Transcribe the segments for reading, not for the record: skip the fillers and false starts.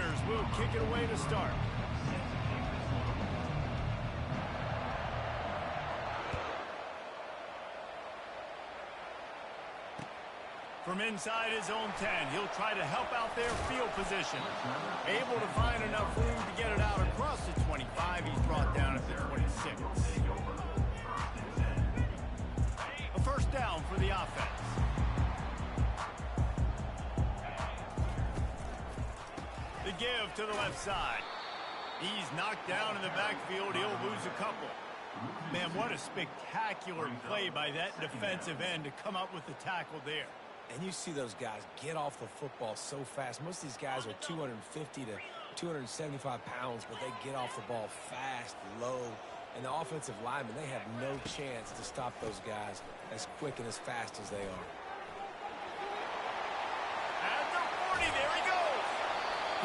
Miners will kick it away to start. From inside his own 10, he'll try to help out their field position. Able to find enough room to get it out across the 25. He's brought down at the 26. A first down for the offense. The give to the left side. He's knocked down in the backfield. He'll lose a couple. Man, what a spectacular play by that defensive end to come up with the tackle there. And you see those guys get off the football so fast. Most of these guys are 250 to 275 pounds, but they get off the ball fast, low. And the offensive linemen, they have no chance to stop those guys as quick and as fast as they are. At the 40, there he goes.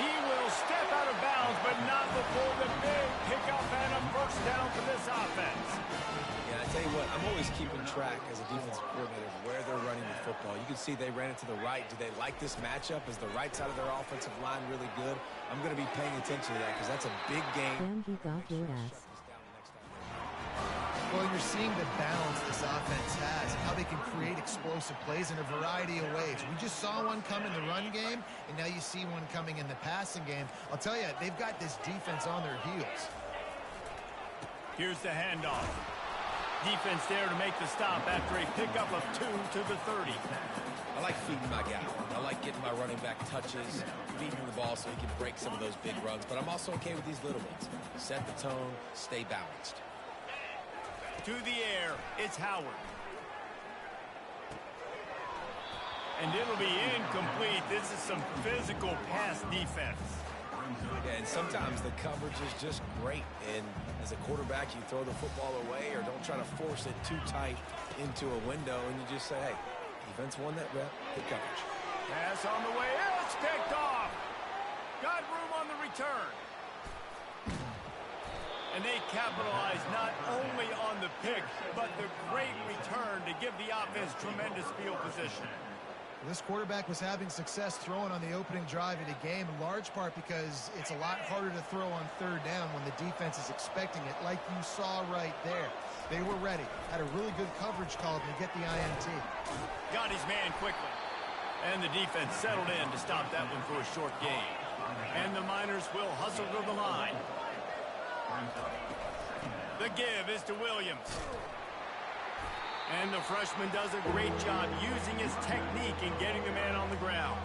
He will step out of bounds, but not before the big pickup and a first down for this offense. Yeah, I tell you what, I'm always keeping track as a defensive coordinator of where they're running the football. You can see they ran it to the right. Do they like this matchup? Is the right side of their offensive line really good? I'm going to be paying attention to that because that's a big game. Damn, he got your ass. Well, you're seeing the balance this offense has, how they can create explosive plays in a variety of ways. We just saw one come in the run game, and now you see one coming in the passing game. I'll tell you, they've got this defense on their heels. Here's the handoff. Defense there to make the stop after a pickup of 2 to the 30. I like feeding my guy. I like getting my running back touches, feeding him the ball so he can break some of those big runs. But I'm also okay with these little ones. Set the tone, stay balanced. To the air, it's Howard. And it'll be incomplete. This is some physical pass defense. Yeah, and sometimes the coverage is just great. And as a quarterback, you throw the football away or don't try to force it too tight into a window, and you just say, hey, defense won that rep, good coverage. Pass on the way, it's picked off. Got room on the return. And they capitalize not only on the pick, but the great return to give the offense tremendous field position. This quarterback was having success throwing on the opening drive of the game, in large part because it's a lot harder to throw on third down when the defense is expecting it, like you saw right there. They were ready, had a really good coverage call to get the INT. Got his man quickly. And the defense settled in to stop that one for a short gain. And the Miners will hustle to the line. The give is to Williams. And the freshman does a great job using his technique and getting the man on the ground.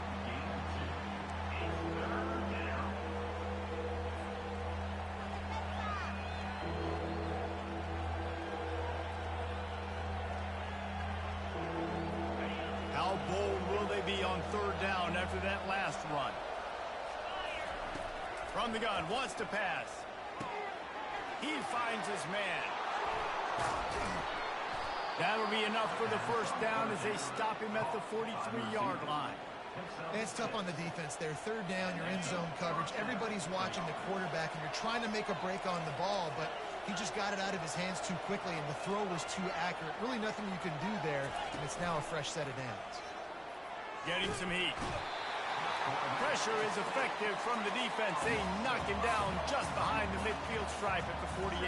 How bold will they be on third down after that last run? From the gun, wants to pass. He finds his man. That'll be enough for the first down as they stop him at the 43-yard line. It's tough on the defense there. Third down, you're in zone coverage. Everybody's watching the quarterback, and you're trying to make a break on the ball, but he just got it out of his hands too quickly, and the throw was too accurate. Really nothing you can do there, and it's now a fresh set of downs. Getting some heat. Pressure is effective from the defense. They knock him down just behind the midfield stripe at the 48.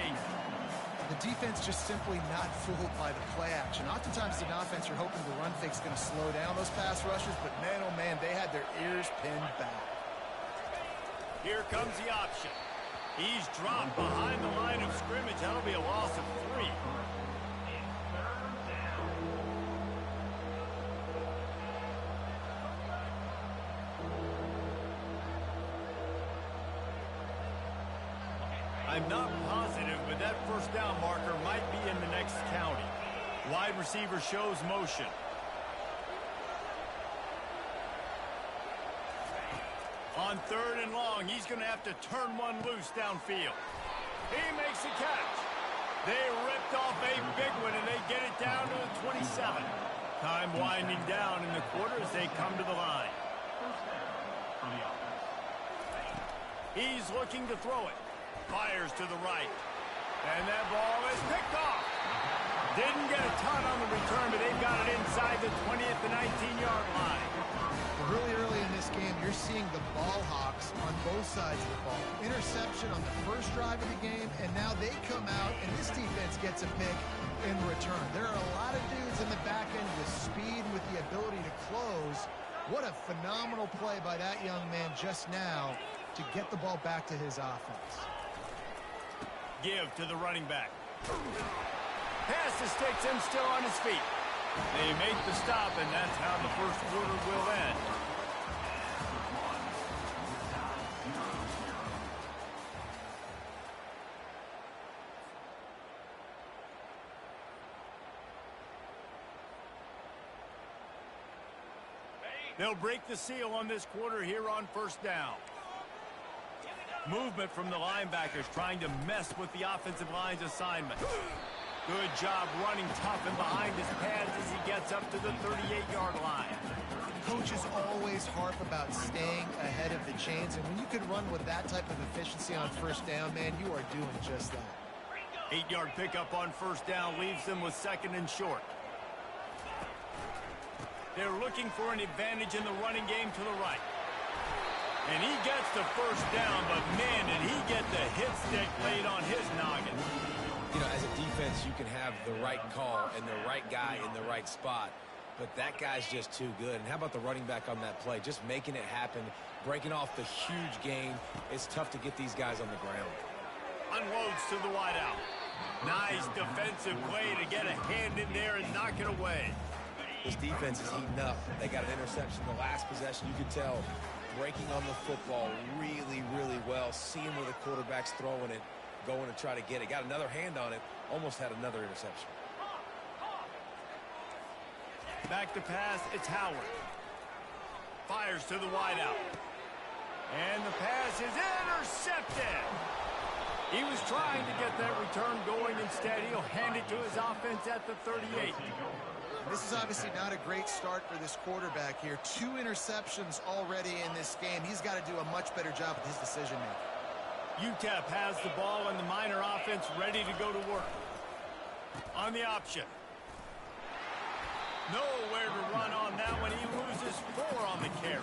The defense just simply not fooled by the play action. Oftentimes, an offense, you're hoping the run fake's going to slow down those pass rushers, but man, oh man, they had their ears pinned back. Here comes the option. He's dropped behind the line of scrimmage. That'll be a loss of 3. I'm not positive, but that first down marker might be in the next county. Wide receiver shows motion. On third and long, he's going to have to turn one loose downfield. He makes a catch. They ripped off a big one, and they get it down to the 27. Time winding down in the quarter as they come to the line. He's looking to throw it. Fires to the right. And that ball is picked off. Didn't get a ton on the return, but they've got it inside the 20 at the 19-yard line. Really early in this game, you're seeing the ball hawks mistakes on both sides of the ball. Interception on the first drive of the game, and now they come out, and this defense gets a pick in return. There are a lot of dudes in the back end with speed and with the ability to close. What a phenomenal play by that young man just now to get the ball back to his offense. Give to the running back. Pass to Sticks, and still on his feet. They make the stop, and that's how the first quarter will end. They'll break the seal on this quarter here on first down. Movement from the linebackers trying to mess with the offensive line's assignment. Good job running tough and behind his pads as he gets up to the 38-yard line. Coaches always harp about staying ahead of the chains, and when you can run with that type of efficiency on first down, man, you are doing just that. 8-yard pickup on first down leaves them with second and short. They're looking for an advantage in the running game to the right. And he gets the first down, but man, did he get the hit stick laid on his noggin. You know, as a defense, you can have the right call and the right guy in the right spot, but that guy's just too good. And how about the running back on that play? Just making it happen, breaking off the huge gain. It's tough to get these guys on the ground. Unloads to the wideout. Nice defensive play to get a hand in there and knock it away. This defense is heating up. They got an interception the last possession. You could tell breaking on the football really, really well, seeing where the quarterback's throwing it, going to try to get it. Got another hand on it, almost had another interception. Back to pass, it's Howard. Fires to the wideout. And the pass is intercepted. He was trying to get that return going. Instead, he'll hand it to his offense at the 38. This is obviously not a great start for this quarterback here. 2 interceptions already in this game. He's got to do a much better job with his decision-making. UTEP has the ball and the Miner offense ready to go to work. On the option. Nowhere to run on that one. He loses 4 on the carry.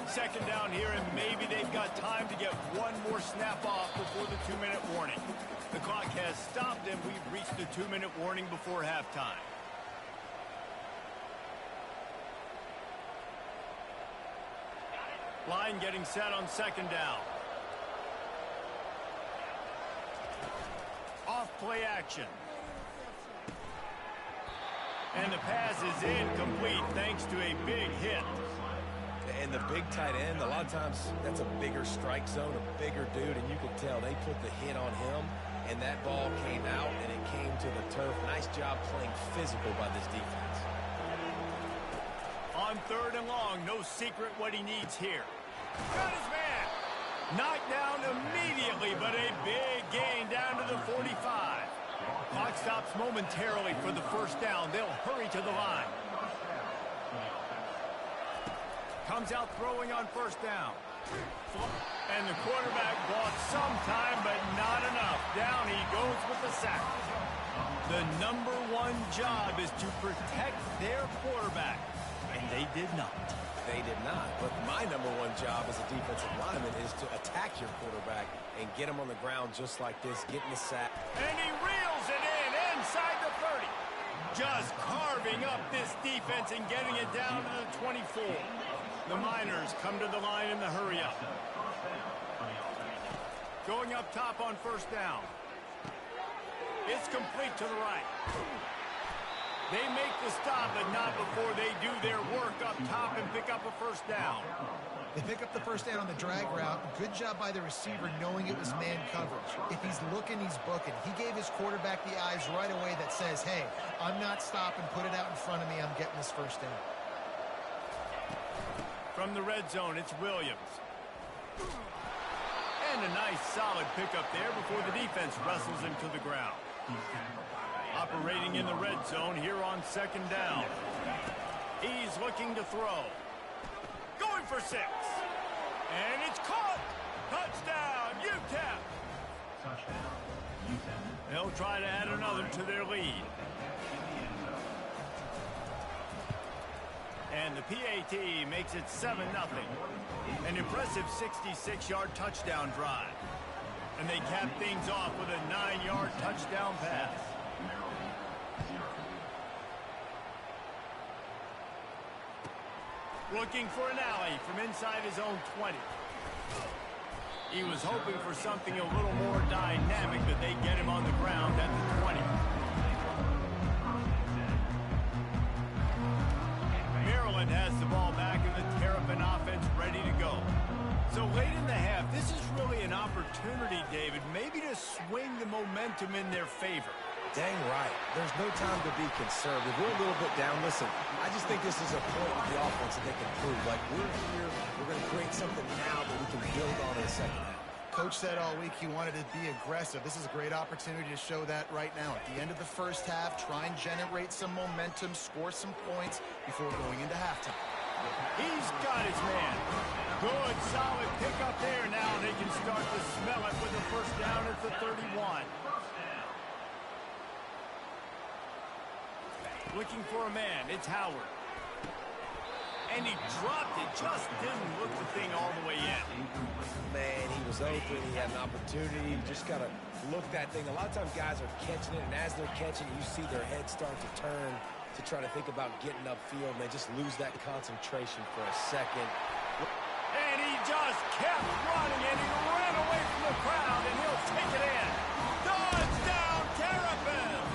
Second down here, and maybe they've got time to get one more snap off before the 2-minute warning. The clock has stopped, and we've reached the 2-minute warning before halftime. Line getting set on second down. Off play action. And the pass is incomplete thanks to a big hit. And the big tight end, a lot of times that's a bigger strike zone, a bigger dude, and you could tell they put the hit on him, and that ball came out, and it came to the turf. Nice job playing physical by this defense. On third and long, no secret what he needs here. Got his man. Knocked down immediately, but a big gain down to the 45. Clock stops momentarily for the first down. They'll hurry to the line. Comes out throwing on first down. And the quarterback bought some time, but not enough. Down he goes with the sack. The #1 job is to protect their quarterback. And they did not. They did not. But my #1 job as a defensive lineman is to attack your quarterback and get him on the ground just like this, getting the sack. And he reels it in inside the 30. Just carving up this defense and getting it down to the 24. The Miners come to the line in the hurry-up. Going up top on first down. It's complete to the right. They make the stop, but not before they do their work up top and pick up a first down. They pick up the first down on the drag route. Good job by the receiver knowing it was man coverage. If he's looking, he's booking. He gave his quarterback the eyes right away that says, hey, I'm not stopping. Put it out in front of me. I'm getting this first down. From the red zone, it's Williams. And a nice solid pickup there before the defense wrestles him to the ground. Operating in the red zone here on second down. He's looking to throw. Going for 6. And it's caught. Touchdown, UTEP. They'll try to add another to their lead. and the PAT makes it 7-0. An impressive 66-yard touchdown drive. And they cap things off with a 9-yard touchdown pass. Looking for an alley from inside his own 20. He was hoping for something a little more dynamic, but they get him on the ground at the 20. Maryland has the ball back and the Terrapin offense ready to go. So late in the half, this is really an opportunity, David, maybe to swing the momentum in their favor. Dang right. There's no time to be conservative. We're a little bit down. Listen, I just think this is a point with the offense that they can prove. Like, we're here, we're going to create something now that we can build on in the second half. Coach said all week he wanted to be aggressive. This is a great opportunity to show that right now. At the end of the first half, try and generate some momentum, score some points before going into halftime. He's got his man. Good, solid pick up there. Now they can start to smell it with a first down at the 31. Looking for a man. It's Howard. And he dropped it. Just didn't look the thing all the way in. Man, he was open. He had an opportunity. You just got to look that thing. A lot of times guys are catching it, and as they're catching it, you see their head start to turn to try to think about getting upfield, and they just lose that concentration for a second. And he just kept running, and he ran away from the crowd, and he'll take it in. Touchdown, Terrapins!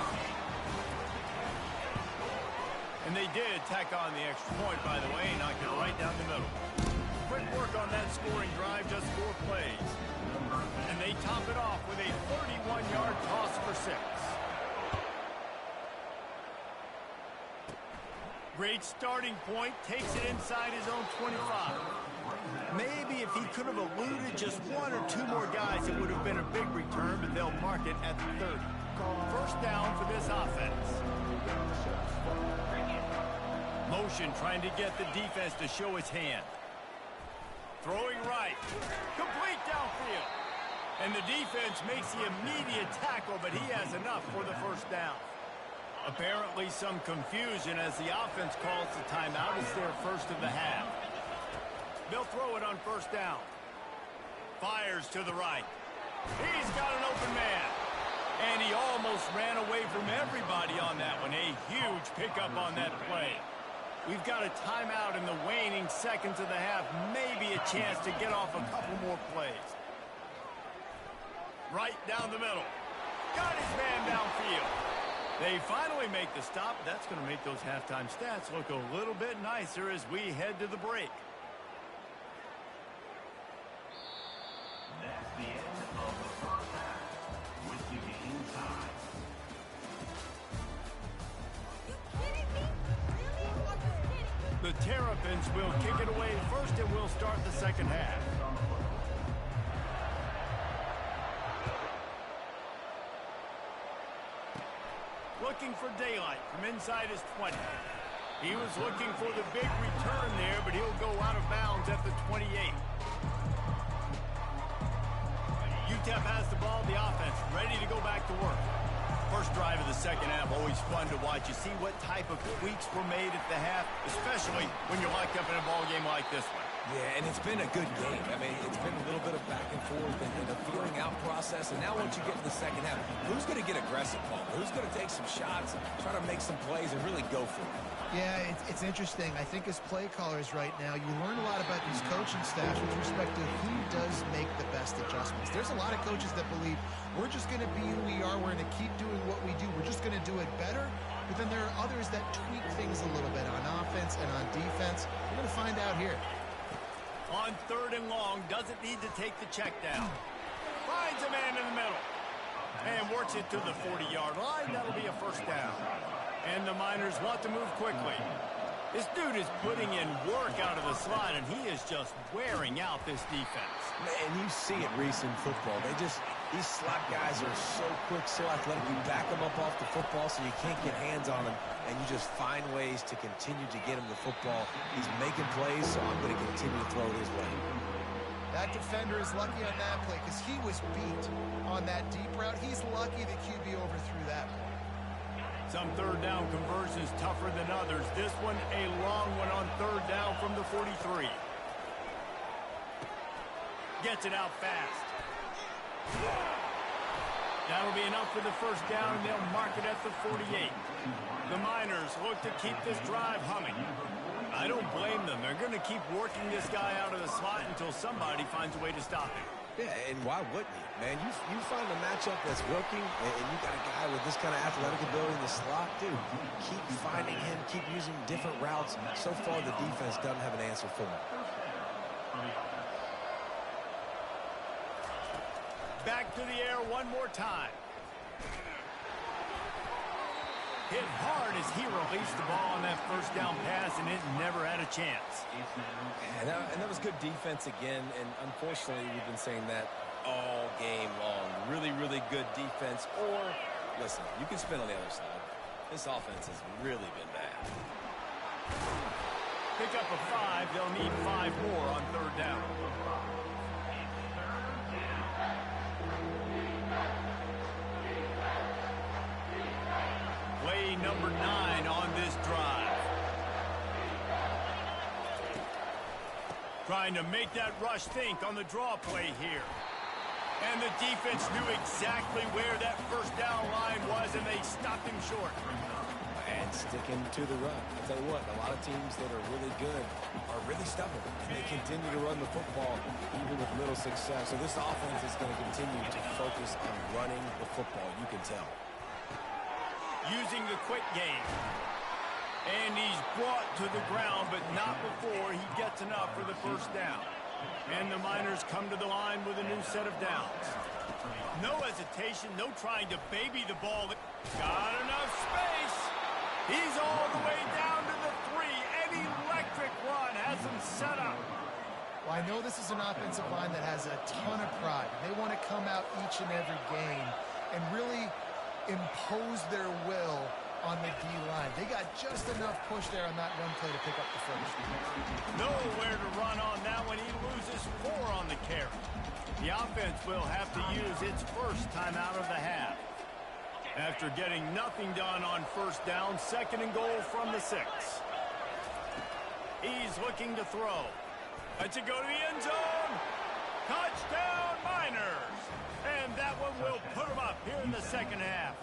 And they did tack on the extra point, by the way, knocked it right down the middle. Quick work on that scoring drive, just 4 plays. And they top it off with a 31-yard toss for 6. Great starting point, takes it inside his own 25. Maybe if he could have eluded just 1 or 2 more guys, it would have been a big return, but they'll mark it at the 30. First down for this offense. Motion trying to get the defense to show his hand. Throwing right. Complete downfield. And the defense makes the immediate tackle, but he has enough for the first down. Apparently some confusion as the offense calls the timeout. It's their first of the half. They'll throw it on first down. Fires to the right. He's got an open man. And he almost ran away from everybody on that one. A huge pickup on that play. We've got a timeout in the waning seconds of the half. Maybe a chance to get off a couple more plays. Right down the middle. Got his man downfield. They finally make the stop. That's going to make those halftime stats look a little bit nicer as we head to the break. That's the end of the first half. With the game time. The Terrapins will kick it away first, and we'll start the second half. Looking for daylight from inside his 20. He was looking for the big return there, but he'll go out of bounds at the 28. UTEP has the ball, the offense ready to go back to work. First drive of the second half, always fun to watch. You see what type of tweaks were made at the half, especially when you're locked up in a ball game like this one. Yeah, and it's been a good game. I mean, it's been a little bit of back and forth and a feeling out process. And now once you get to the second half, who's going to get aggressive, Paul? Who's going to take some shots, try to make some plays, and really go for it? Yeah, it's interesting. I think as play callers right now, you learn a lot about these coaching staffs with respect to who does make the best adjustments. There's a lot of coaches that believe we're just going to be who we are. We're going to keep doing what we do. We're just going to do it better. But then there are others that tweak things a little bit on offense and on defense. We're going to find out here. On third and long, doesn't need to take the check down. Finds a man in the middle. And works it to the 40-yard line. That'll be a first down. And the Miners want to move quickly. This dude is putting in work out of the slot, and he is just wearing out this defense. Man, you see it, Reese, in football. These slot guys are so quick, so athletic. You back them up off the football so you can't get hands on them, and you just find ways to continue to get him the football. He's making plays, so I'm going to continue to throw it his way. That defender is lucky on that play because he was beat on that deep route. He's lucky the QB overthrew that one. Some third down conversions tougher than others. This one a long one on third down from the 43. Gets it out fast. That'll be enough for the first down, and they'll mark it at the 48. The Miners look to keep this drive humming. I don't blame them. They're going to keep working this guy out of the slot until somebody finds a way to stop him. Yeah, and why wouldn't you, man? You find a matchup that's working, and you got a guy with this kind of athletic ability in the slot, dude. Keep finding him, keep using different routes. So far, the defense doesn't have an answer for him. Back to the air one more time. Hit hard as he released the ball on that first down pass, and it never had a chance. And that was good defense again, and unfortunately, we've been saying that all game long. Really, really good defense. Or, listen, you can spin on the other side. This offense has really been bad. Pick up a 5. They'll need 5 more on third down. Play number 9 on this drive. Trying to make that rush think on the draw play here. And the defense knew exactly where that first down line was, and they stopped him short. And sticking to the run. I'll tell you what, a lot of teams that are really good are really stubborn. And they continue to run the football even with little success. So this offense is going to continue to focus on running the football. You can tell. Using the quick game. And he's brought to the ground, but not before he gets enough for the first down. And the Miners come to the line with a new set of downs. No hesitation, no trying to baby the ball. Got enough space. He's all the way down to the 3. An electric run has him set up. Well, I know this is an offensive line that has a ton of pride. They want to come out each and every game and really impose their will on the D-line. They got just enough push there on that run play to pick up the first. Nowhere to run on that when he loses 4 on the carry. The offense will have to use its first time out of the half. After getting nothing done on first down, 2nd and goal from the 6. He's looking to throw. Lets it go to the end zone. Touchdown, Miners. And that one will put them up here in the second half.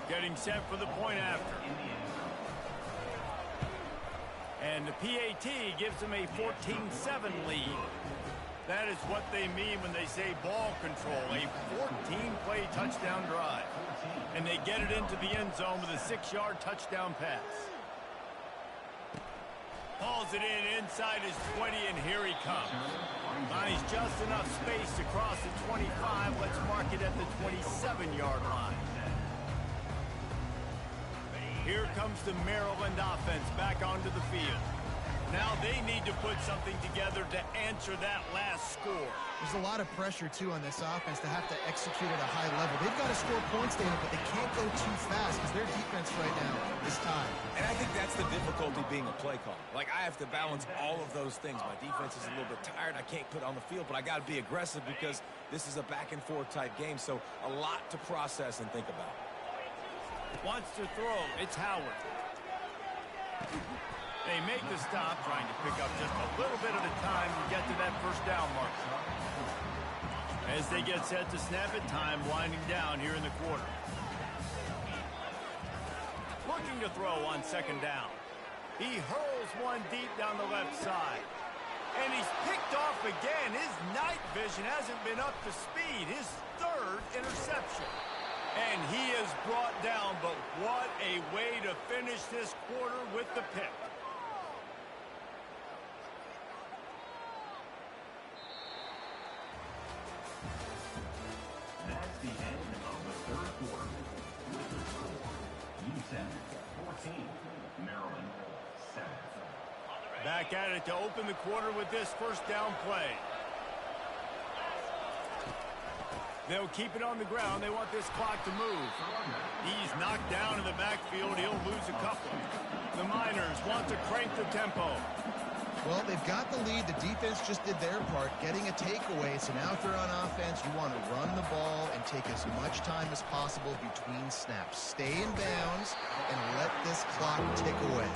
Getting set for the point after. And the PAT gives them a 14-7 lead. That is what they mean when they say ball control. A 14-play touchdown drive. And they get it into the end zone with a 6-yard touchdown pass. Hauls it in inside his 20, and here he comes. Finds just enough space to cross the 25. Let's mark it at the 27-yard line. Here comes the Maryland offense back onto the field. Now they need to put something together to answer that last score. There's a lot of pressure, too, on this offense to have to execute at a high level. They've got to score points, Dana, but they can't go too fast because their defense right now is tied. And I think that's the difficulty being a play caller. Like, I have to balance all of those things. My defense is a little bit tired. I can't put on the field, but I got to be aggressive because this is a back-and-forth type game, so a lot to process and think about. Wants to throw. It's Howard. They make the stop, trying to pick up just a little bit at a time to get to that first down marker. As they get set to snap it, time winding down here in the quarter. Looking to throw on 2nd down. He hurls one deep down the left side. And he's picked off again. His night vision hasn't been up to speed. His 3rd interception. And he is brought down, but what a way to finish this quarter with the pick. That's the end of the 3rd quarter. With the score, UTEP 14, Maryland 7. Back at it to open the quarter with this first down play. They'll keep it on the ground. They want this clock to move. He's knocked down in the backfield. He'll lose a couple. The Miners want to crank the tempo. Well, they've got the lead. The defense just did their part, getting a takeaway. So now if they're on offense, you want to run the ball and take as much time as possible between snaps. Stay in bounds and let this clock tick away.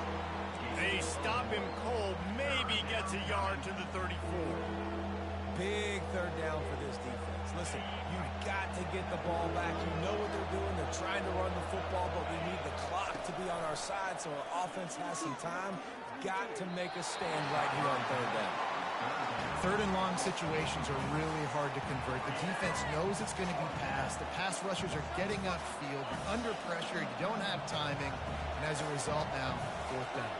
They stop him cold. Maybe gets a yard to the 34. Big third down for this defense. Listen, you've got to get the ball back. You know what they're doing. They're trying to run the football, but we need the clock to be on our side so our offense has some time. Got to make a stand right here on third down. Third and long situations are really hard to convert. The defense knows it's going to be passed. The pass rushers are getting upfield. You're under pressure. You don't have timing. And as a result now, fourth down.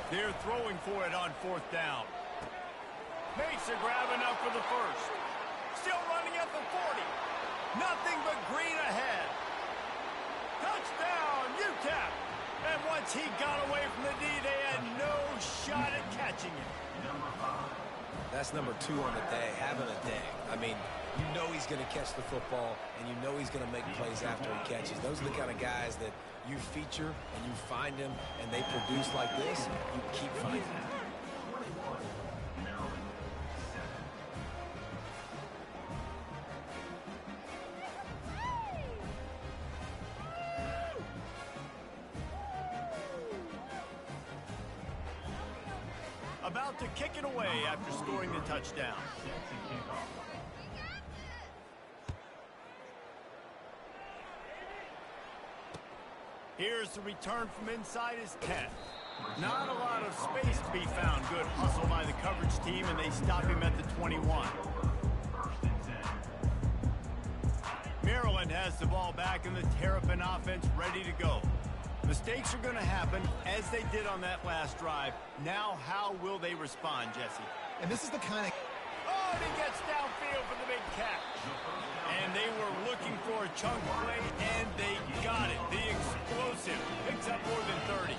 They're throwing for it on fourth down. Makes a grab enough for the first. Still running at the 40. Nothing but green ahead. Touchdown, UTEP. And once he got away from the D, they had no shot at catching him. That's number 2 on the day, having a day. I mean, you know he's going to catch the football, and you know he's going to make plays after he catches. Those are the kind of guys that you feature, and you find them, and they produce like this. You keep finding them. About to kick it away after scoring the touchdown. Here's the return from inside his 10. Not a lot of space to be found. Good hustle by the coverage team, and they stop him at the 21. Maryland has the ball back, and the Terrapin offense ready to go. Mistakes are going to happen, as they did on that last drive. Now, how will they respond, Jesse? And this is the kind of... Oh, and he gets downfield for the big catch. And they were looking for a chunk play, and they got it. The explosive picks up more than 30.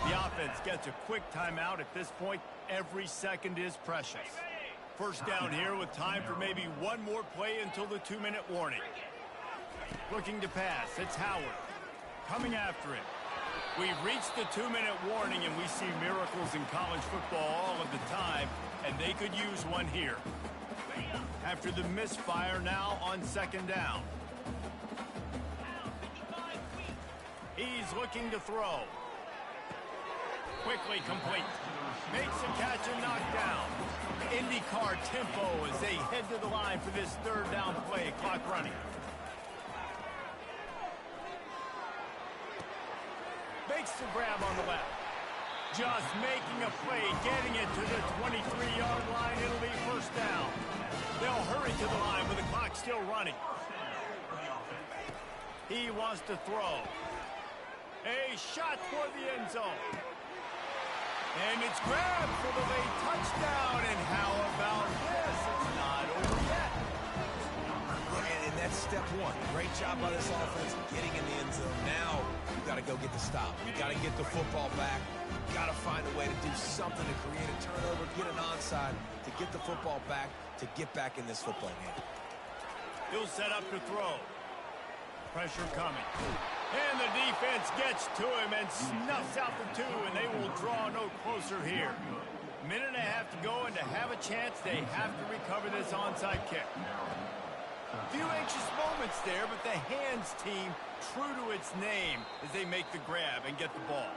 The offense gets a quick timeout. At this point, every second is precious. First down here with time for maybe one more play until the 2-minute warning. Looking to pass. It's Howard. Coming after it. We've reached the 2-minute warning, and we see miracles in college football all of the time, and they could use one here. After the misfire, now on second down. He's looking to throw. Quickly complete. Makes a catch and knocked down. IndyCar tempo as they head to the line for this third down play. Clock running. Makes the grab on the left. Just making a play, getting it to the 23-yard line. It'll be first down. They'll hurry to the line with the clock still running. He wants to throw. A shot for the end zone. And it's grabbed for the late touchdown. And how about this? It's not over yet. And that's step 1. Great job by this offense getting in the end zone. Now you got to go get the stop. You got to get the football back. You got to find a way to do something to create a turnover, get an onside, to get the football back, to get back in this football game. He'll set up to throw. Pressure coming. And the defense gets to him and snuffs out the 2, and they will draw no closer here. Minute and a half to go, and to have a chance, they have to recover this onside kick. A few anxious moments there, but the hands team true to its name as they make the grab and get the ball.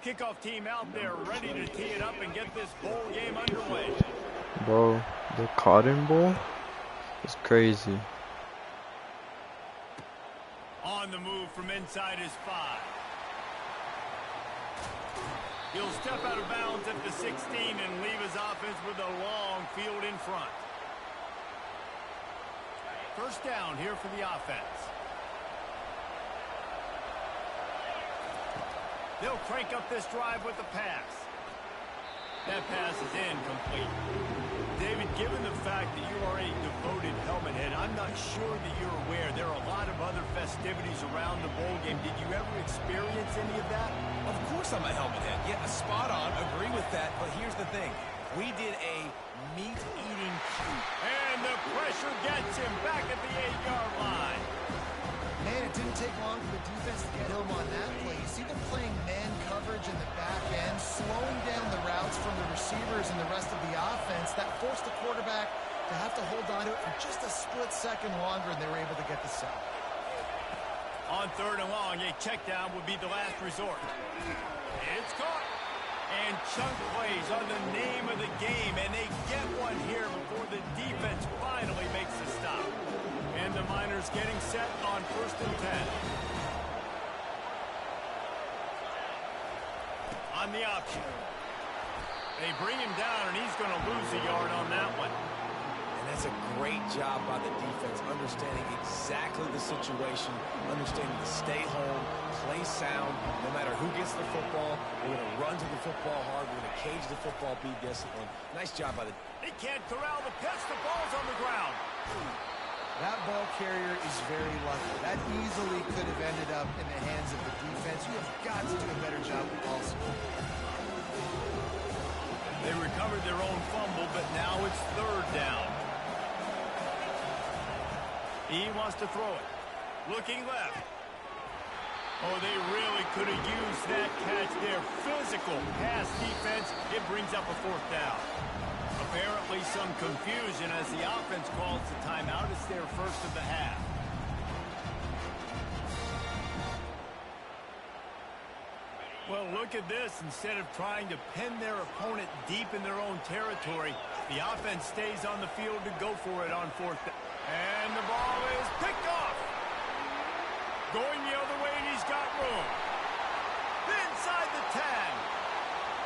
Kickoff team out there ready to tee it up and get this bowl game underway. Bro, the Cotton Bowl is crazy. On the move from inside his 5. He'll step out of bounds at the 16 and leave his offense with a long field in front. First down here for the offense. They'll crank up this drive with the pass. That pass is incomplete. David, given the fact that you are a devoted helmet head, I'm not sure that you're aware there are a lot of other festivities around the bowl game. Did you ever experience any of that? Of course I'm a helmet head. Yeah, spot on. Agree with that. But here's the thing. We did a meat-eating shoot. And the pressure gets him back at the 8-yard line. Man, it didn't take long for the defense to get home on that play. You see them playing man coverage in the back end, slowing down the routes from the receivers and the rest of the offense. That forced the quarterback to have to hold on to it for just a split second longer, and they were able to get the sack. On 3rd and long, a check down would be the last resort. It's caught. And chunk plays are the name of the game, and they get one here before the defense finally makes the stop. And the Miners getting set on 1st and 10. On the option. They bring him down, and he's going to lose a yard on that one. And that's a great job by the defense, understanding exactly the situation, understanding to stay home, play sound, no matter who gets the football. We're going to run to the football hard. We're going to cage the football, be disciplined. Nice job by the... They can't corral the pitch. The ball's on the ground. That ball carrier is very lucky. That easily could have ended up in the hands of the defense. You have got to do a better job with ball support. They recovered their own fumble, but now it's 3rd down. He wants to throw it. Looking left. Oh, they really could have used that catch there. Physical pass defense. It brings up a 4th down. Apparently some confusion as the offense calls the timeout. It's their first of the half. Well, look at this. Instead of trying to pin their opponent deep in their own territory, the offense stays on the field to go for it on 4th down. And the ball is picked off. Going the other way, and he's got room. Inside the 10.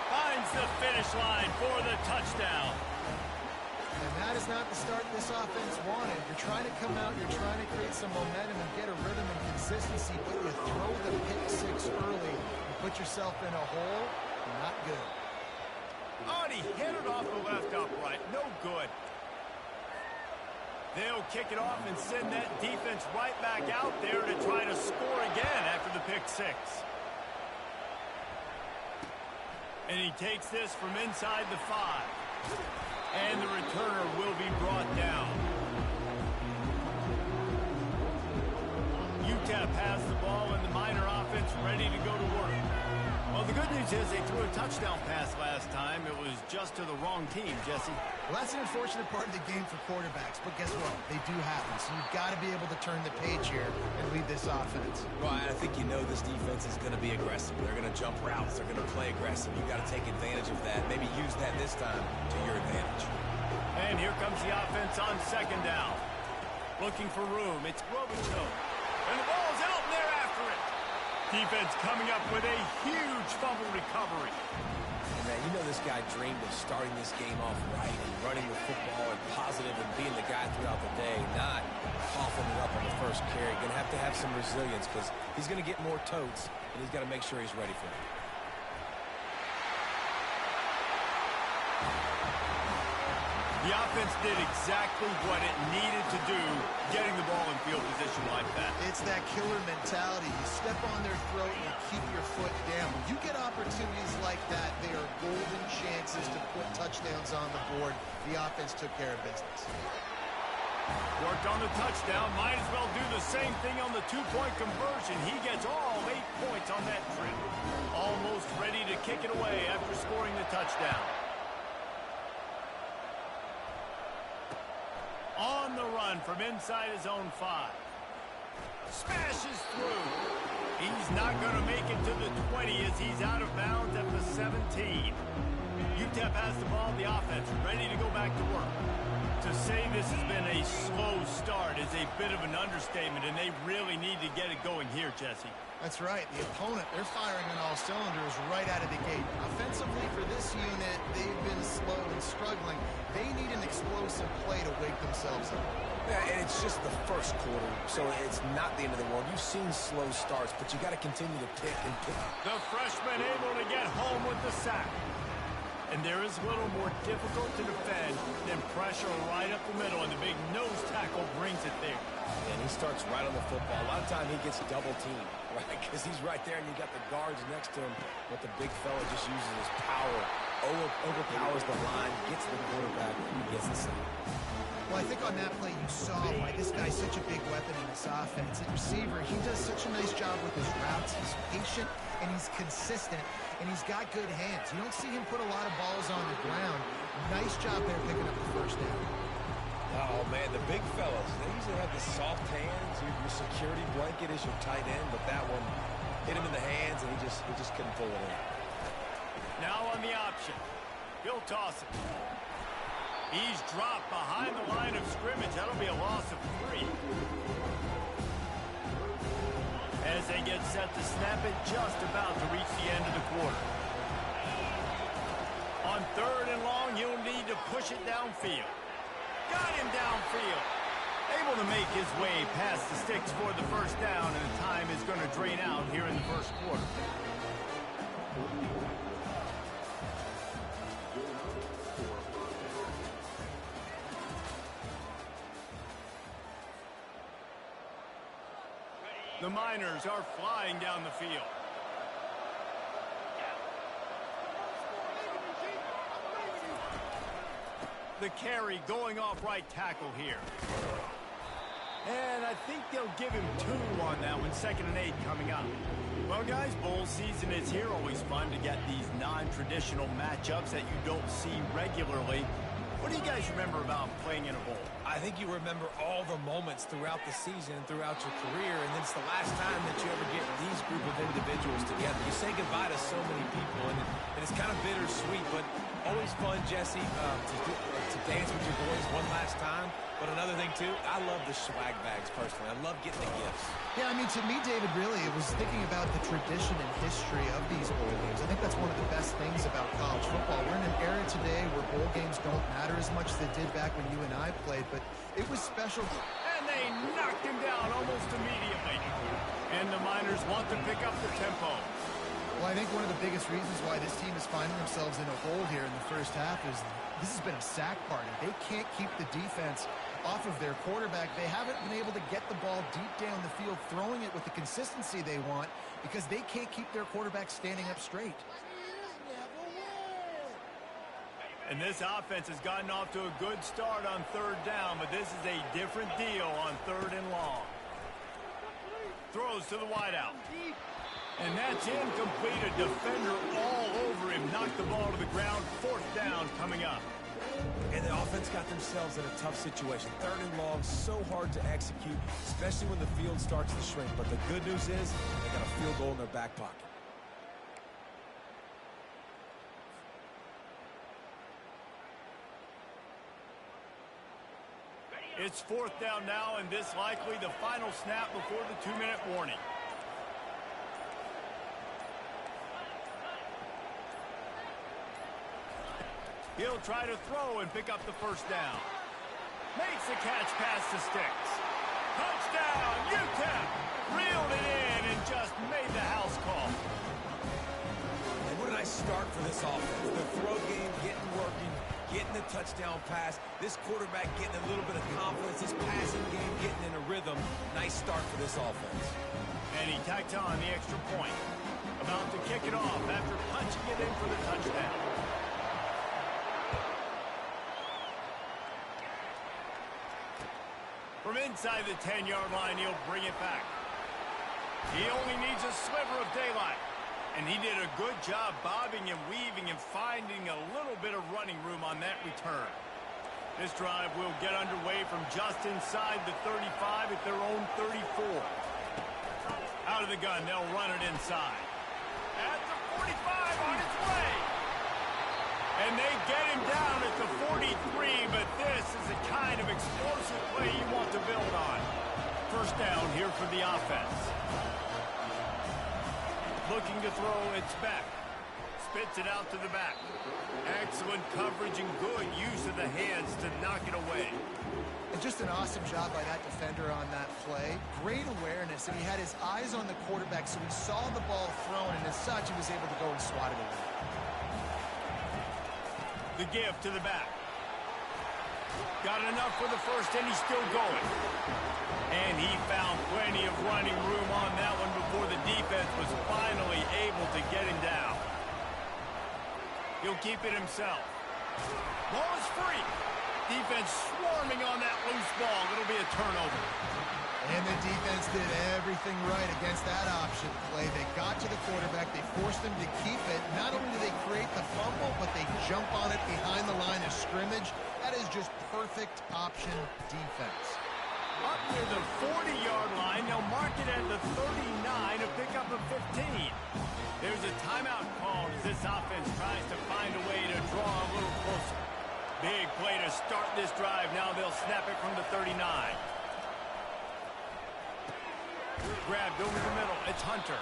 Finds the finish line for the touchdown. And that is not the start this offense wanted. You're trying to come out, you're trying to create some momentum and get a rhythm and consistency, but you throw the pick-6 early and put yourself in a hole. Not good. Oh, he hit it off the left upright. No good. They'll kick it off and send that defense right back out there to try to score again after the pick-6. And he takes this from inside the 5. And the returner will be brought down. UTEP has the ball and the Miner offense ready to go to work. Well, the good news is they threw a touchdown pass last time. It was just to the wrong team, Jesse. Well, that's an unfortunate part of the game for quarterbacks, but guess what? They do happen, so you've got to be able to turn the page here and lead this offense. Well, I think you know this defense is going to be aggressive. They're going to jump routes. They're going to play aggressive. You've got to take advantage of that. Maybe use that this time to your advantage. And here comes the offense on 2nd down. Looking for room. It's Robichaux. And the ball's out, and they're after it. Defense coming up with a huge fumble recovery. Man, you know this guy dreamed of starting this game off right and running the football and positive and being the guy throughout the day, not coughing it up on the first carry. Going to have some resilience because he's going to get more totes, and he's got to make sure he's ready for it. The offense did exactly what it needed to do, getting the ball in field position like that. It's that killer mentality. You step on their throat and you keep your foot down. When you get opportunities like that, they are golden chances to put touchdowns on the board. The offense took care of business. Worked on the touchdown. Might as well do the same thing on the 2-point conversion. He gets all 8 points on that trip. Almost ready to kick it away after scoring the touchdown. On the run from inside his own 5. Smashes through. He's not going to make it to the 20 as he's out of bounds at the 17. UTEP has the ball, the offense ready to go back to work. To say this has been a slow start is a bit of an understatement, and they really need to get it going here, Jesse. That's right. The opponent, they're firing on all cylinders right out of the gate. Offensively, for this unit, they've been slow and struggling. They need an explosive play to wake themselves up. Yeah, and it's just the first quarter, so it's not the end of the world. You've seen slow starts, but you got to continue to pick and pick. The freshman able to get home with the sack. And there is a little more difficult to defend than pressure right up the middle, and the big nose tackle brings it there. And he starts right on the football. A lot of time he gets double teamed, right? Because he's right there, and you got the guards next to him, but the big fella just uses his power, overpowers the line, gets the quarterback, and gets the sack. Well, I think on that play you saw why this guy's such a big weapon in this offense. At receiver, he does such a nice job with his routes. He's patient, and he's consistent, and he's got good hands. You don't see him put a lot of balls on the ground. Nice job there picking up the first down. Oh, man, the big fellas, they usually have the soft hands. Your security blanket is your tight end, but that one hit him in the hands, and he just couldn't pull it in. Now on the option. He'll toss it. He's dropped behind the line of scrimmage. That'll be a loss of 3. As they get set to snap it, just about to reach the end of the quarter. On 3rd and long, he'll need to push it downfield. Got him downfield. Able to make his way past the sticks for the first down, and the time is going to drain out here in the first quarter. The Miners are flying down the field. The carry going off right tackle here. And I think they'll give him 2 on that one. 2nd and 8 coming up. Well, guys, bowl season is here. Always fun to get these non-traditional matchups that you don't see regularly. What do you guys remember about playing in a bowl? I think you remember all the moments throughout the season and throughout your career, and it's the last time that you ever get these group of individuals together. You say goodbye to so many people, and it's kind of bittersweet, but always fun, Jesse, to dance with your boys one last time. But another thing, too, I love the swag bags, personally. I love getting the gifts. Yeah, I mean, to me, David, really, it was thinking about the tradition and history of these bowl games. I think that's one of the best things about college football. We're in an era today where bowl games don't matter as much as they did back when you and I played, but it was special. And they knocked him down almost immediately. And the Miners want to pick up the tempo. Well, I think one of the biggest reasons why this team is finding themselves in a hole here in the first half is this has been a sack party. They can't keep the defense off of their quarterback. They haven't been able to get the ball deep down the field, throwing it with the consistency they want because they can't keep their quarterback standing up straight. And this offense has gotten off to a good start on 3rd down, but this is a different deal on 3rd and long. Throws to the wideout. And that's incomplete. A defender all over him. Knocked the ball to the ground. 4th down coming up. And the offense got themselves in a tough situation. 3rd and long, so hard to execute, especially when the field starts to shrink. But the good news is they got a field goal in their back pocket. It's 4th down now, and this likely the final snap before the 2-minute warning. He'll try to throw and pick up the first down. Makes the catch past the sticks. Touchdown, UTEP! Reeled it in and just made the house call. And what a nice start for this offense. The throw game getting working, getting the touchdown pass. This quarterback getting a little bit of confidence. This passing game getting in a rhythm. Nice start for this offense. And he tacked on the extra point. About to kick it off after punching it in for the touchdown. From inside the 10-yard line, he'll bring it back. He only needs a sliver of daylight. And he did a good job bobbing and weaving and finding a little bit of running room on that return. This drive will get underway from just inside the 35 at their own 34. Out of the gun, they'll run it inside. At the 45, on its way. And they get him down at the 43, but this is the kind of explosive play you want to build on. First down here for the offense. Looking to throw, it's back. Spits it out to the back. Excellent coverage and good use of the hands to knock it away. And just an awesome job by that defender on that play. Great awareness, and he had his eyes on the quarterback, so he saw the ball thrown, and as such, he was able to go and swat it away. The give to the back. Got enough for the first, and he's still going. And he found plenty of running room on that one before the defense was finally able to get him down. He'll keep it himself. Ball is free. Defense swarming on that loose ball. It'll be a turnover. And the defense did everything right against that option play. They got to the quarterback. They forced him to keep it. Not only do they create the fumble, but they jump on it behind the line of scrimmage. That is just perfect option defense. Up near the 40-yard line, they'll mark it at the 39, a pickup of 15. There's a timeout called as this offense tries to find a way to draw a little closer. Big play to start this drive. Now they'll snap it from the 39. Grabbed over the middle. It's Hunter.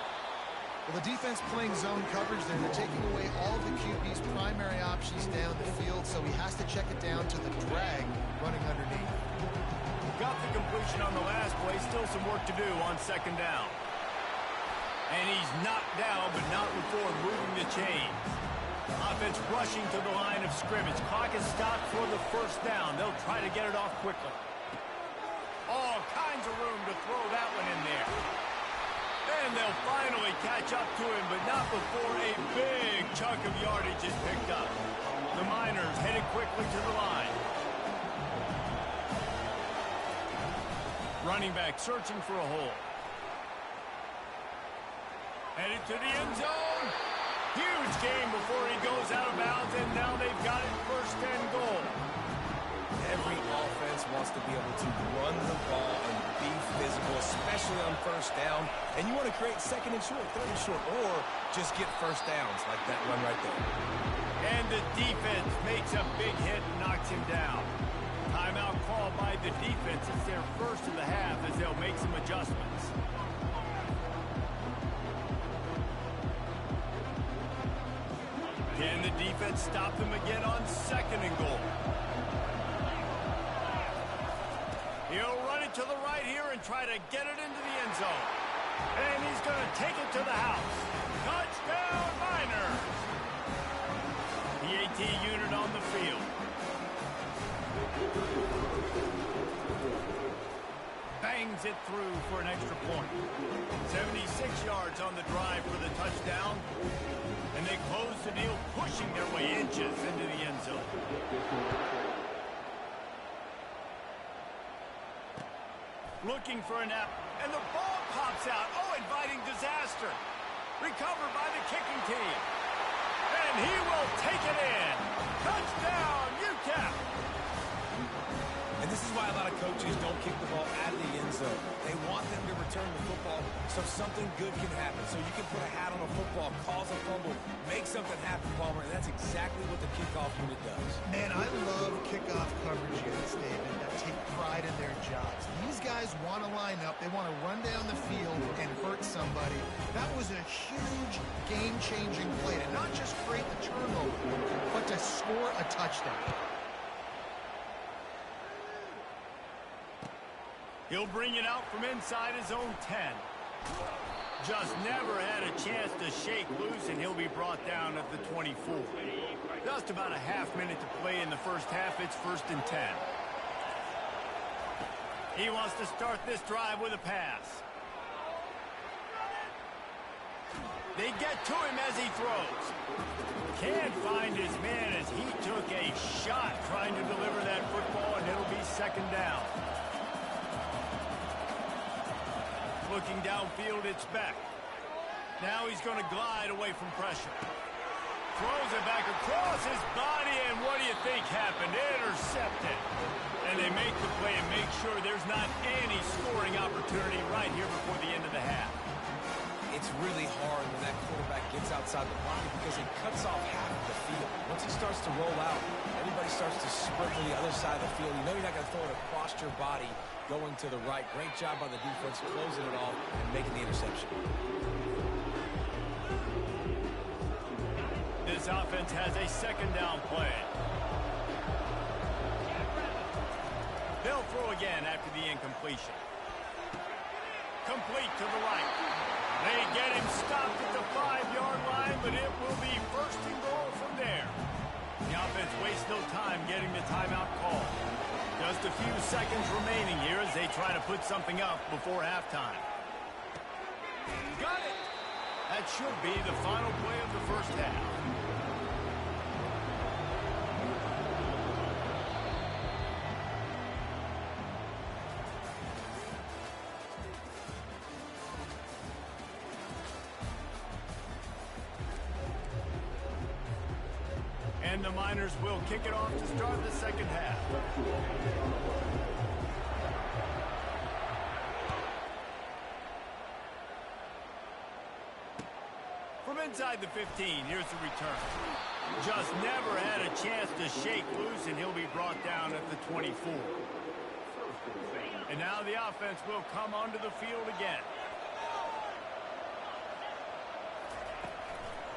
Well, the defense playing zone coverage there. They're taking away all the QB's primary options down the field, so he has to check it down to the drag running underneath. Got the completion on the last play. Still some work to do on second down. And he's knocked down, but not before moving the chains. Offense rushing to the line of scrimmage. Clock is stopped for the first down. They'll try to get it off quickly. All kinds of room to throw that one in there. And they'll finally catch up to him, but not before a big chunk of yardage is picked up. The Miners headed quickly to the line. Running back searching for a hole. Headed to the end zone. Huge game before he goes out of bounds, and now they've got it first and goal. Every offense wants to be able to run the ball and be physical, especially on first down. And you want to create second and short, third and short, or just get first downs like that run right there. And the defense makes a big hit and knocks him down. Timeout called by the defense. It's their first of the half as they'll make some adjustments. Can the defense stop them again on second and goal? He'll run it to the right here and try to get it into the end zone. And he's going to take it to the house. Touchdown, Miners! The AT unit on the field. Bangs it through for an extra point. 76 yards on the drive for the touchdown. And they close the deal, pushing their way inches into the end zone. Looking for a nap, and the ball pops out. Oh, inviting disaster. Recovered by the kicking team. And he will take it in. Touchdown, UTEP. And this is why a lot of coaches don't kick the ball out of the end zone. They want them to return the football so something good can happen. So you can put a hat on a football, cause a fumble, make something happen, Palmer, and that's exactly what the kickoff unit does. Man, I love kickoff coverage units, David, that take pride in their jobs. These guys want to line up. They want to run down the field and hurt somebody. That was a huge game-changing play to not just create the turnover, but to score a touchdown. He'll bring it out from inside his own 10. Just never had a chance to shake loose, and he'll be brought down at the 24. Just about a half minute to play in the first half. It's first and 10. He wants to start this drive with a pass. They get to him as he throws. Can't find his man as he took a shot trying to deliver that football, and it'll be second down. Looking downfield, it's Beck. Now he's going to glide away from pressure. Throws it back across his body, and what do you think happened? Intercepted. And they make the play and make sure there's not any scoring opportunity right here before the end of the half. really hard when that quarterback gets outside the pocket because it cuts off half of the field. Once he starts to roll out, everybody starts to sprint to the other side of the field. You know you're not going to throw it across your body going to the right. Great job by the defense closing it off and making the interception. This offense has a second down play. They'll throw again after the incompletion. Complete to the right. They get him stopped at the 5-yard line, but it will be first and goal from there. The offense wastes no time getting the timeout call. Just a few seconds remaining here as they try to put something up before halftime. Got it! That should be the final play of the first half. And the Miners will kick it off to start the second half. From inside the 15, here's the return. Just never had a chance to shake loose, and he'll be brought down at the 24. And now the offense will come onto the field again.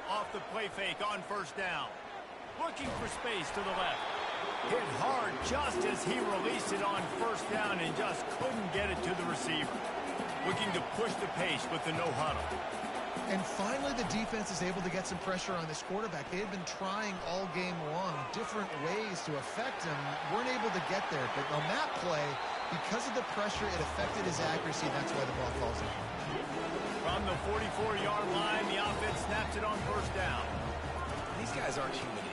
Off the play fake on first down. Looking for space to the left. Hit hard just as he released it on first down and just couldn't get it to the receiver. Looking to push the pace with the no huddle. And finally, the defense is able to get some pressure on this quarterback. They had been trying all game long different ways to affect him. Weren't able to get there. But on that play, because of the pressure, it affected his accuracy. That's why the ball falls in. From the 44-yard line, the offense snaps it on first down. These guys aren't human either.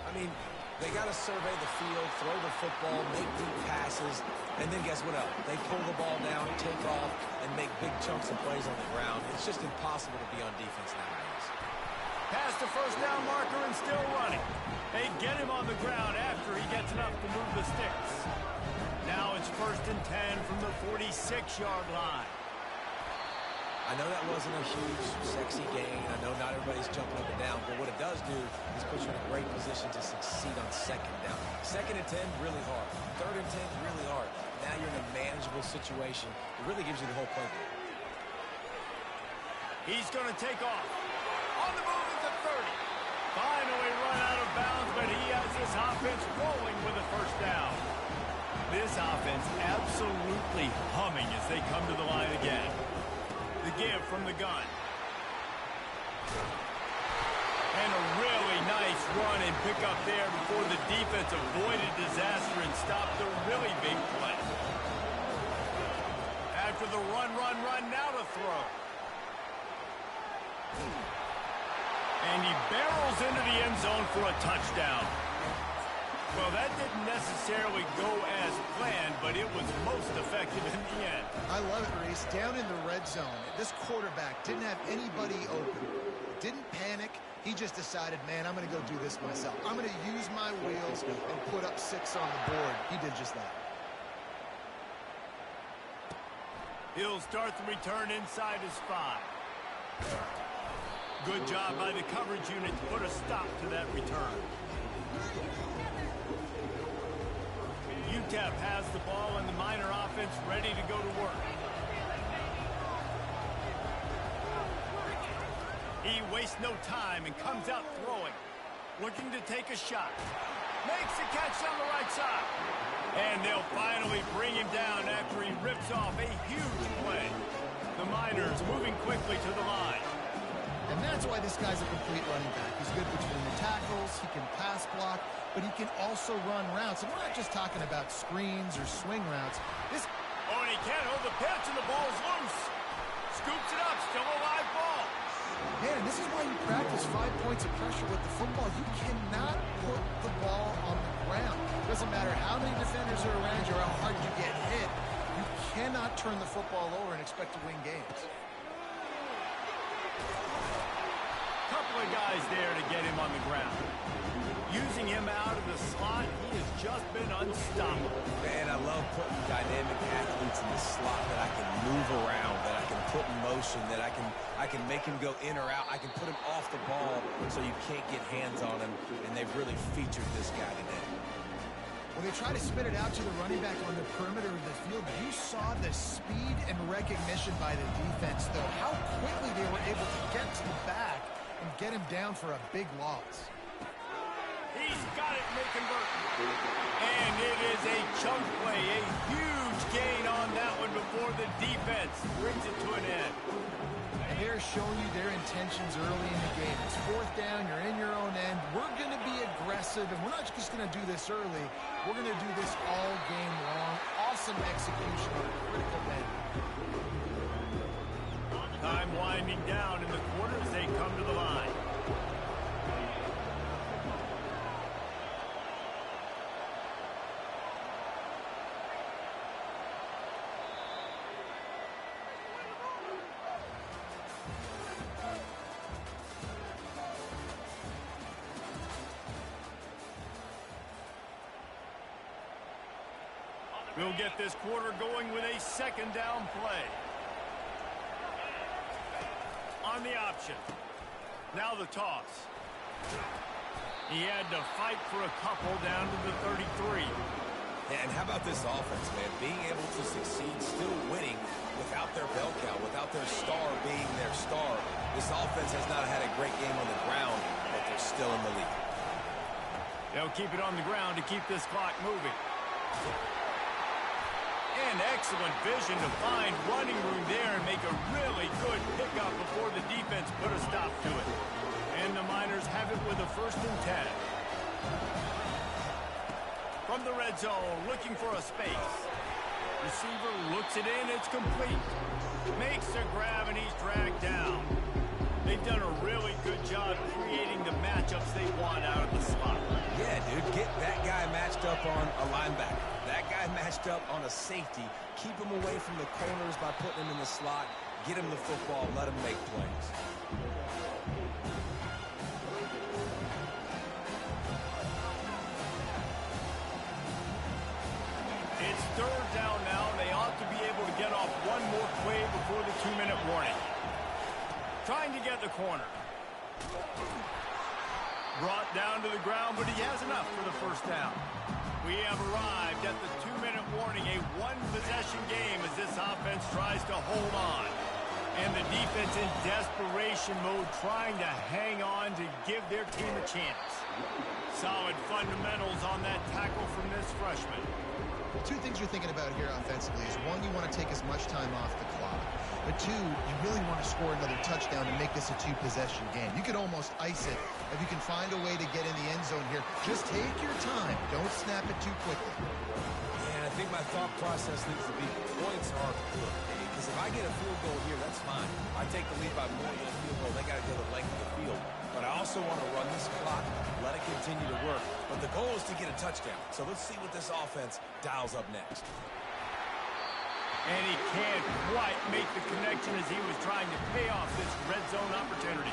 I mean, they got to survey the field, throw the football, make deep passes, and then guess what else? They pull the ball down, take off, and make big chunks of plays on the ground. It's just impossible to be on defense nowadays. Past the first down marker and still running. They get him on the ground after he gets enough to move the sticks. Now it's first and 10 from the 46-yard line. I know that wasn't a huge, sexy gain. I know not everybody's jumping up and down, but what it does do is put you in a great position to succeed on second down. Second and 10, really hard. Third and 10, really hard. Now you're in a manageable situation. It really gives you the whole playbook. He's going to take off. On the move at the 30. Finally run out of bounds, but he has this offense rolling with a first down. This offense absolutely humming as they come to the line again. The give from the gun. And a really nice run and pick up there before the defense avoided disaster and stopped a really big play. After the run, now to throw. And he barrels into the end zone for a touchdown. Well, that didn't necessarily go as planned, but it was most effective in the end. I love it, Reese. Down in the red zone, this quarterback didn't have anybody open. Didn't panic. He just decided, man, I'm going to go do this myself. I'm going to use my wheels and put up 6 on the board. He did just that. He'll start the return inside his 5. Good job by the coverage unit to put a stop to that return. UTEP has the ball and the Miner offense ready to go to work. He wastes no time and comes out throwing. Looking to take a shot. Makes the catch on the right side. And they'll finally bring him down after he rips off a huge play. The Miners moving quickly to the line. And that's why this guy's a complete running back. He's good between the tackles, he can pass block, but he can also run routes. And we're not just talking about screens or swing routes. Oh, and he can't hold the pitch, and the ball's loose. Scoops it up, still a live ball. Man, this is why you practice 5 points of pressure with the football. You cannot put the ball on the ground. Doesn't matter how many defenders are around you or how hard you get hit. You cannot turn the football over and expect to win games. Couple of guys there to get him on the ground. Using him out of the slot, he has just been unstoppable. Man, I love putting dynamic athletes in the slot that I can move around, that I can put in motion that I can make him go in or out. I can put him off the ball so you can't get hands on him, and they've really featured this guy today. When they try to spit it out to the running back on the perimeter of the field, you saw the speed and recognition by the defense, though. How quickly they were able to get to the back and get him down for a big loss. He's got it, and they convert. And it is a chunk play, a huge gain on that one before the defense brings it to an end. And they're showing you their intentions early in the game. It's fourth down, you're in your own end. We're going to be aggressive, and we're not just going to do this early. We're going to do this all game long. Awesome execution on a critical end. Time winding down in the quarter as they come to the line. We'll get this quarter going with a second down play. On the option. Now the toss. He had to fight for a couple down to the 33. And how about this offense, man? Being able to succeed, still winning without their bell cow, without their star being their star. This offense has not had a great game on the ground, but they're still in the lead. They'll keep it on the ground to keep this clock moving. And excellent vision to find running room there and make a really good pickup before the defense put a stop to it. And the Miners have it with a 1st and 10. From the red zone, looking for a space. Receiver looks it in, it's complete. Makes a grab and he's dragged down. They've done a really good job creating the matchups they want out of the slot. Yeah, dude, get that guy matched up on a linebacker. That guy matched up on a safety. Keep him away from the corners by putting him in the slot. Get him the football, let him make plays. It's 3rd down now, and they ought to be able to get off one more play before the 2-minute warning. Trying to get the corner. Brought down to the ground, but he has enough for the 1st down. We have arrived at the 2-minute warning, a one-possession game as this offense tries to hold on. And the defense in desperation mode trying to hang on to give their team a chance. Solid fundamentals on that tackle from this freshman. Two things you're thinking about here offensively is, one, you want to take as much time off the clock. But two, you really want to score another touchdown to make this a 2-possession game. You could almost ice it if you can find a way to get in the end zone here. Just take your time. Don't snap it too quickly. Yeah, I think my thought process needs to be points are good. Because if I get a field goal here, that's fine. I take the lead by more than a field goal. They got to go the length of the field. But I also want to run this clock, let it continue to work. But the goal is to get a touchdown. So let's see what this offense dials up next. And he can't quite make the connection as he was trying to pay off this red zone opportunity.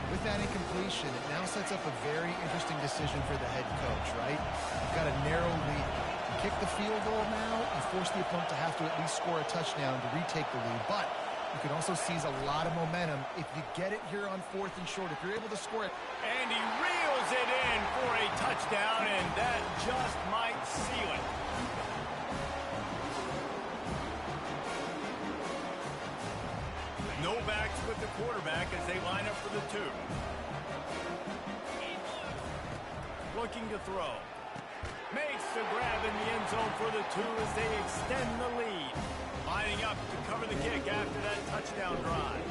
With that incompletion, it now sets up a very interesting decision for the head coach, right? You've got a narrow lead. You kick the field goal now, you force the opponent to have to at least score a touchdown to retake the lead. But you can also seize a lot of momentum if you get it here on 4th and short. If you're able to score it. And he reels it in for a touchdown, and that just might seal it. No backs with the quarterback as they line up for the 2. Looking to throw. Makes the grab in the end zone for the 2 as they extend the lead. Lining up to cover the kick after that touchdown drive.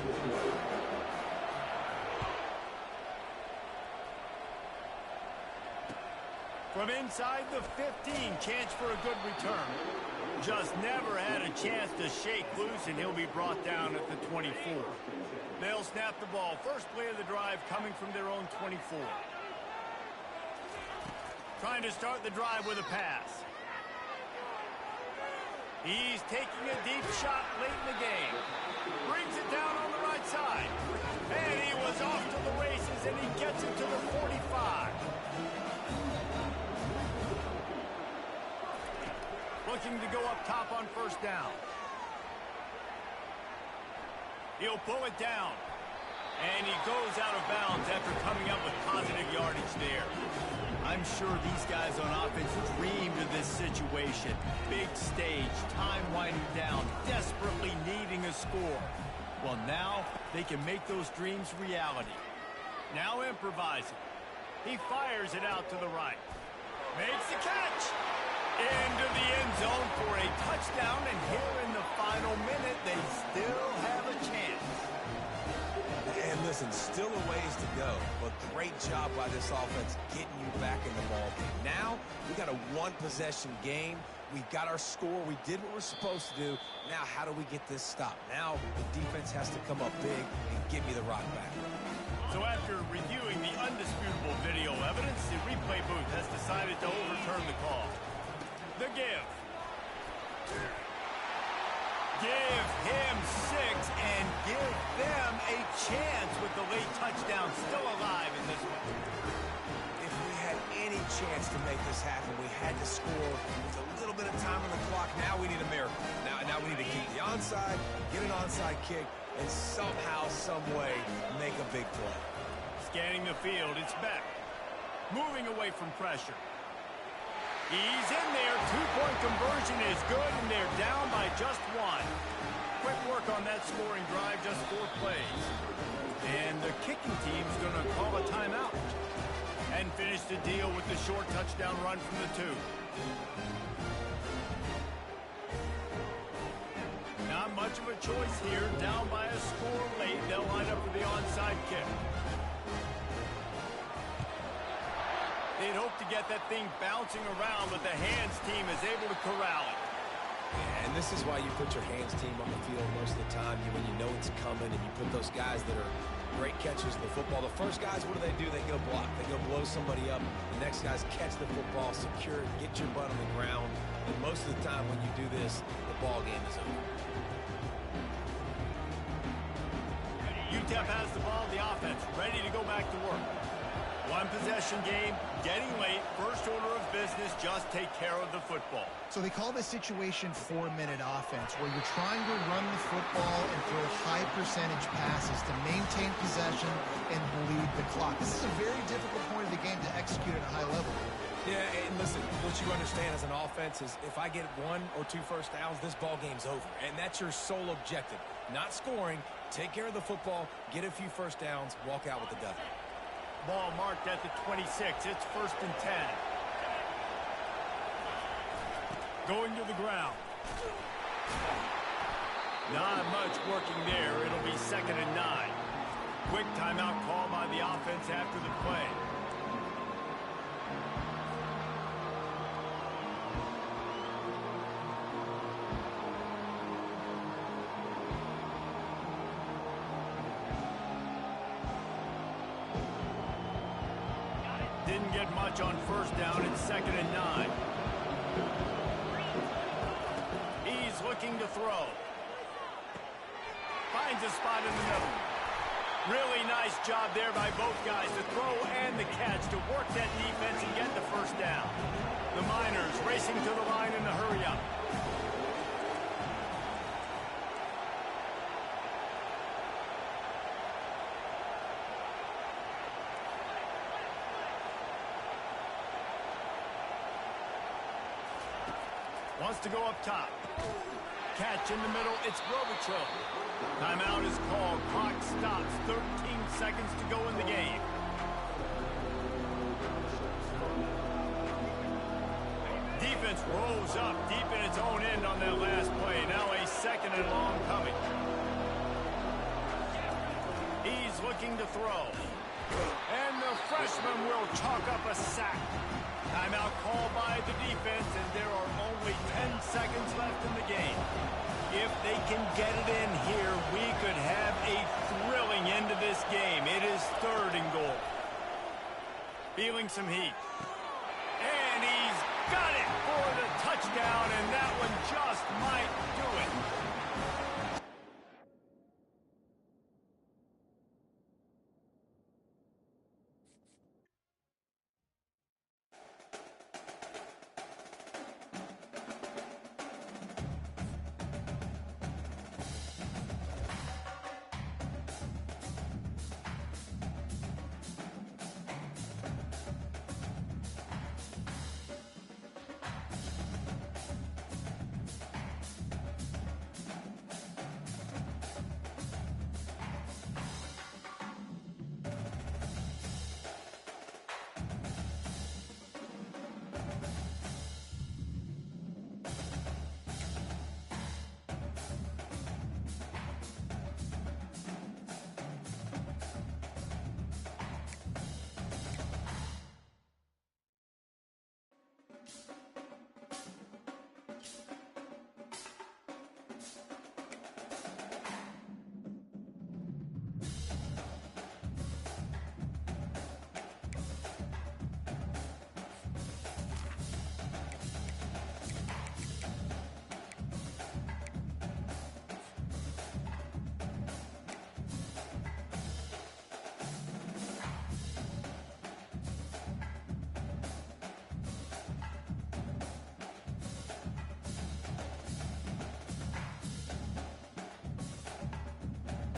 From inside the 15, chance for a good return. Just never had a chance to shake loose, and he'll be brought down at the 24. They'll snap the ball. First play of the drive coming from their own 24. Trying to start the drive with a pass. He's taking a deep shot late in the game. Brings it down on the right side. And he was off to the races, and he gets it to the 45. Looking to go up top on 1st down. He'll pull it down. And he goes out of bounds after coming up with positive yardage there. I'm sure these guys on offense dreamed of this situation. Big stage, time winding down, desperately needing a score. Well, now they can make those dreams reality. Now improvising. He fires it out to the right. Makes the catch. Into the end zone for a touchdown, and here in the final minute, they still have a chance. And listen, still a ways to go, but great job by this offense getting you back in the ball game. Now, we got a one-possession game. We got our score. We did what we're supposed to do. Now, how do we get this stopped? Now, the defense has to come up big and give me the rock back. So after reviewing the undisputable video evidence, the replay booth has decided to overturn the call. The give. Give him 6 and give them a chance with the late touchdown still alive in this one. If we had any chance to make this happen, we had to score with a little bit of time on the clock. Now we need a miracle. Now we need to keep the onside, get an onside kick, and somehow, some way, make a big play. Scanning the field, it's Beck. Moving away from pressure. He's in there. Two-point conversion is good, and they're down by just 1. Quick work on that scoring drive, just 4 plays. And the kicking team's going to call a timeout. And finish the deal with the short touchdown run from the 2. Not much of a choice here. Down by a score late. They'll line up for the onside kick. They'd hope to get that thing bouncing around, but the hands team is able to corral it. And this is why you put your hands team on the field most of the time when you know it's coming, and you put those guys that are great catchers of the football. The first guys, what do? They go block. They go blow somebody up. The next guys catch the football, secure it, get your butt on the ground. And most of the time when you do this, the ball game is over. UTEP has the ball, the offense ready to go back to work. One possession game, getting late. First order of business, just take care of the football. So they call this situation 4-minute offense, where you're trying to run the football and throw high percentage passes to maintain possession and bleed the clock. This is a very difficult point of the game to execute at a high level. Yeah, and listen, what you understand as an offense is if I get 1 or 2 first downs, this ball game's over. And that's your sole objective. Not scoring, take care of the football, get a few first downs, walk out with the W. Ball marked at the 26. It's 1st and 10. Going to the ground. Not much working there. It'll be 2nd and 9. Quick timeout call by the offense after the play. Didn't get much on first down. It's 2nd and 9. He's looking to throw. Finds a spot in the middle. Really nice job there by both guys, the throw and the catch, to work that defense and get the first down. The Miners racing to the line in the hurry up. Wants to go up top. Catch in the middle. It's Robichaux. Timeout is called. Clock stops. 13 seconds to go in the game. Defense rolls up deep in its own end on that last play. Now a 2nd and long coming. He's looking to throw. And the freshman will chalk up a sack. Timeout called by the defense, and there are only 10 seconds left in the game. If they can get it in here, we could have a thrilling end to this game. It is 3rd and goal. Feeling some heat. And he's got it for the touchdown, and that one just might